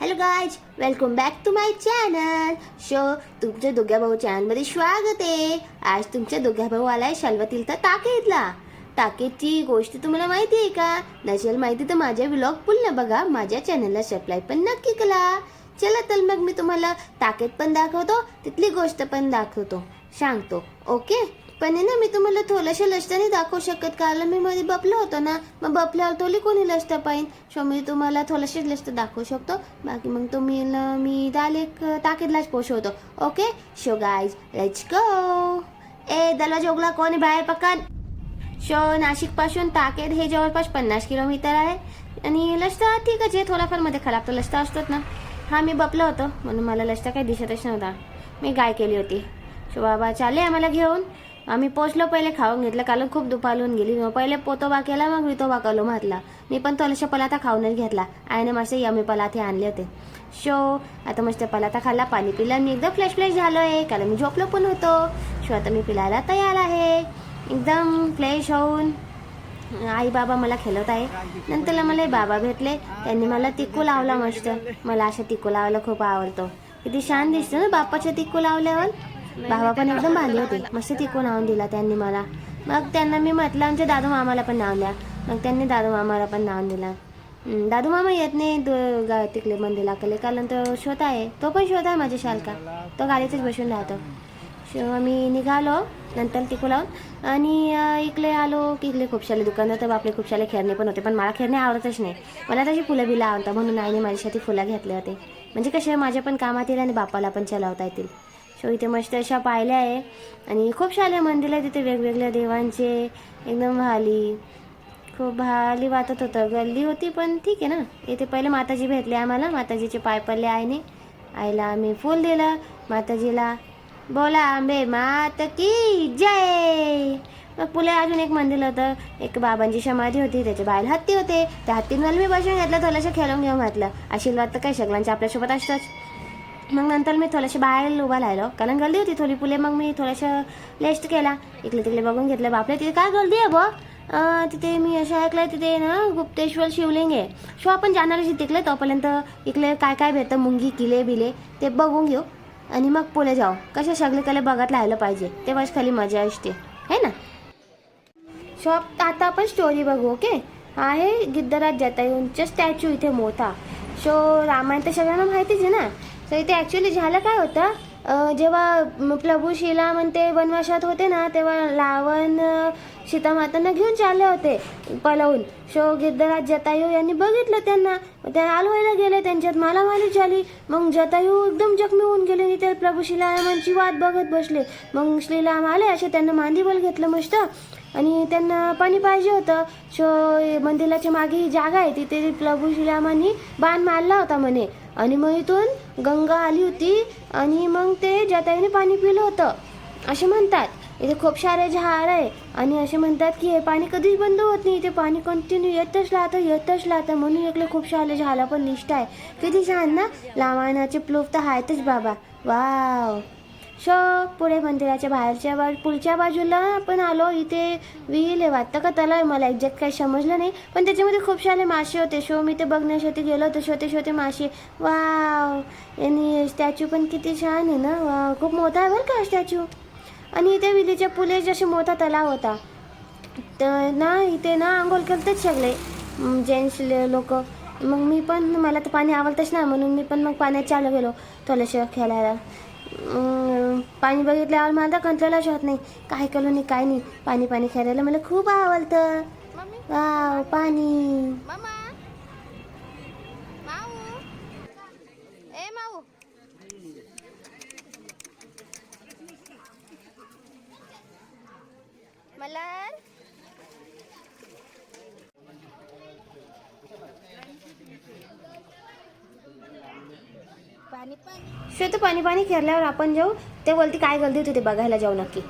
Hello guys, welcome back to my channel. तुमच्या दोघ्या भाऊ चॅनलमध्ये स्वागत आहे. आज तुमच्या दोघ्या भाऊ आलाय शाल्वतीलता टाकेतला. टाकेतची गोष्ट तुम्हाला माहिती आहे का? नसेल माहिती तर माझ्या व्लॉग पुन्हा बघा. माझ्या चॅनलला सबस्क्राईब पण नक्की करा. चला तर मग मी तुम्हाला टाकेत पण दाखवतो, तिथली गोष्ट पण दाखवतो, सांगतो. ओके, पण आहे ना, मी तुम्हाला थोडंसं लष्टाने दाखवू शकत, कारण मी मध्ये बपलं होतो ना, मग बपल्यावर थोडी कोणी लष्ट पाहिजे. मी तुम्हाला थोडंशीच लष्ट दाखवू शकतो. बाकी मग तुम्ही मी डायरेक्ट टाकेतलाच पोचवतो. Okay guys, let's go. दरवाजा उघडा, कोणी बाहेर पकड. नाशिक पासून टाकेत हे जवळपास 50 किलोमीटर आहे. आणि लष्टा ठीकच आहे, थोडाफार मध्ये खराब तर लष्टा असतोच ना. हा, मी बपलं होतं म्हणून मला लष्टा काही दिसतच नव्हता. मी गाय केली होती. बाबा चाले आम्हाला घेऊन. आम्ही पोचलो, पहिले खाऊन घेतलं, कारण खूप दुपारून गेली. मग पहिले पोतोबा केला, मग वितोबा कलो म्हटला. मी पण थोडासा पलाता खाऊनच घेतला. आईने मस्त यमी पलाथे आणले होते. आता मस्त पलाता खाल्ला, पाणी पिलं, मी एकदम फ्रेश झालो आहे, कारण मी झोपलो पण होतो. आता मी पिलायला तयार आहे, एकदम फ्रेश होऊन. आई बाबा मला खेळत आहे. नंतर मला बाबा भेटले, त्यांनी मला तिक्कू लावला मस्त. मला अशा तिक्कू लावायला खूप आवडतो. किती छान दिसतं ना बाप्पाच्या तिक्कू लावल्यावर. बाबा पण एकदम भांडी होती, मस्त तिकून नावून दिला त्यांनी मला. मग त्यांना मी म्हटलं आमच्या दादू मामाला पण नाव द्या. मग त्यांनी दादू मामाला पण नाव दिला. दादू मामा येत नाही तिकडे मंदिरला कले, कारण तो शोध आहे, तो पण शोध आहे माझ्या शालका, तो गाडीतच बसून राहतो. आम्ही निघालो नंतर तिकू लावून, आणि इकडे आलो की इकडे खूप सारे दुकानं, तर बापले खूप सारे खेळणे पण होते. पण मला खेळणे आवडतच नाही, मला तशी फुलं बिलं आवडतात, म्हणून आईने माझ्यासाठी फुलं घेतले होते, म्हणजे कसे माझ्या पण कामात येईल आणि बापाला पण चलावता येतील. इथे मस्त अशा पाहिल्या आहे. आणि खूप सारे मंदिर आहे तिथे, वेगवेगळ्या देवांचे. एकदम खूप भाली वाटत होतं. गल्ली होती पण ठीक आहे ना. इथे पहिले माताजी भेटले आम्हाला, माताजीचे पाय पडले आईने. आईला आम्ही फूल दिलं माताजीला. बोला आंबे मात की जय. मग पुढे अजून एक मंदिर होतं, एक बाबांची समाधी होती, त्याच्या बाहेर हत्ती होते. त्या हत्तींवर मी बसून घेतलं, थोडंसं खेळून घेऊन घातलं. आशीर्वाद तर काही सगळ्यांच्या आपल्यासोबत असतोच. मग नंतर मी थोडंसं बाहेर उभा राहिलो, कारण गर्दी होती थोडी पुले. मग मी थोडंसं लेस्ट केला, इकडे तिकडे बघून घेतलं. बापरे, तिथे काय गर्दी आहे बा. तिथे मी असं ऐकलं, तिथे ना गुप्तेश्वर शिवलिंग आहे. आपण जाणारच तिकडे, तोपर्यंत इकडे काय काय भेटतं, मुंगी किले बिले ते बघून घेऊ, आणि मग पुढे जाऊ. कशा सगळीकडे बघत राहिलं पाहिजे, तेव्हाच खाली मजा असते, है ना. आता आपण स्टोरी बघू. ओके, आहे गिद्धराज जटायूंचा स्टॅच्यू इथे मोठा. रामायण तर सगळ्यांना माहितीच आहे ना. तर इथे ॲक्च्युली झालं काय होतं, जेव्हा प्रभू श्रीराम ते वनवासात होते ना, तेव्हा रावण सीतामातांना घेऊन चालले होते पळवून. गिद्धराज जटायू यांनी बघितलं त्यांना, त्या आलवायला गेले, त्यांच्यात मालामाली झाली. मग जटायू एकदम जखमी होऊन गेले आणि ते प्रभू श्रीरामांची वाट बघत बसले. मग श्रीराम आले, असे त्यांना मांडीवर घेतलं मस्त, आणि त्यांना पाणी पाहिजे होतं. मंदिराच्या मागे ही जागा आहे, तिथे प्रभू श्रीरामांनी बाण मारला होता म्हणे, आणि मग इथून गंगा आली होती, आणि मग ते जटायूने पाणी पिलं होतं असे म्हणतात. इथे खूप सारे झाड आहे, आणि असे म्हणतात की हे पाणी कधीच बंद होत नाही, इथे पाणी कंटिन्यू येतच राहतं. म्हणून इकडे खूप सारे झाडं पण लिस्ट आहे. किती छान ना. रामायणाचे प्रूफ तर आहेतच बाबा. वाव. पुढे मंदिराच्या पुढच्या बाजूला आपण आलो. इथे विहीर आहे, वाटतं का तलाव, मला एक्झॅक्ट काही समजलं नाही, पण त्याच्यामध्ये खूप सारे मासे होते. मी ते बघण्यासाठी गेलो होतो. छोटे मासे. वाव. आणि स्टॅच्यू पण किती छान आहे ना. वाव, खूप मोठा आहे बरं का स्टॅच्यू. आणि इथे विहिरीच्या पुढे जसे मोठा तलाव होता, तर ना इथे ना आंघोळ करतात सगळे जेंट्स लोक. मग मी पण, मला तर पाणी आवडतंच ना, म्हणून मी पण मग पाण्यात चालू गेलो थोडंसं खेळायला. पाणी बघितल्यावर मला कंट्रोलच होत नाही, काय करू नाही काय नाही. पाणी खेळायला मला खूप आवडतं. वाव, पाणी. पाणी खेळल्यावर आपण जाऊ, ते बोलते काय गर्दी होती ते बघायला जाऊ नक्की.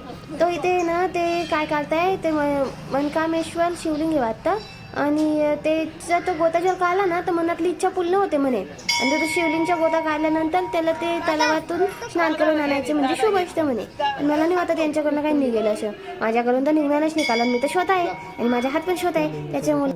तो इथे ना ते काय करताय, ते मनकामेश्वर शिवलिंग आहे वाटतं, आणि त्याचा तो गोता जर काढला ना तर मनातली इच्छा पूर्ण होते म्हणे. आणि तो शिवलिंगचा गोता काढल्यानंतर त्याला ते तलावातून स्नान करून आणायचे, म्हणजे शुभ असतं म्हणे. आणि मला नाही वाटत त्यांच्याकडनं काही निघेल असं. माझ्याकडून तर निघणारच नाही, कारण मी तर स्वतः आहे आणि माझ्या हात पण स्वतः आहे, त्याच्यामुळे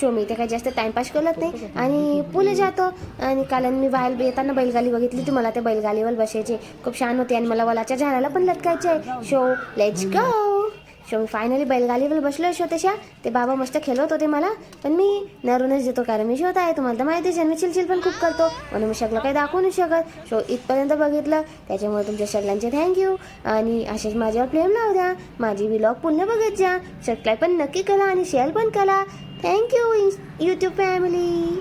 शो मी ते काही जास्त टाइमपास करत नाही आणि पुढे जातो. आणि काल मी बाहेर येताना बैलगाडी बघितली होती. मला त्या बैलगाडीवर बसायचे खूप छान होते आणि मला वलाच्या झाडाला पण लटकायचे आहे. So let's go. शो मी फायनली बैलगाडीवर बसलो. शो तशा ते बाबा मस्त खेळवत होते मला, पण मी नरूनच देतो कारण मी शोध आहे. तुम्हाला तर माहितीच आहे मी चिलचिल पण खूप करतो, म्हणून मी सगळं काही दाखवू नाही शकत. शो इथपर्यंत बघितलं त्याच्यामुळे तुमच्या सगळ्यांचे थँक्यू. आणि असेच माझ्यावर प्रेम लावू द्या. माझी व्लॉग पुन्हा बघत जा. सबस्क्राईब पण नक्की करा आणि शेअर पण करा. Thank you YouTube family.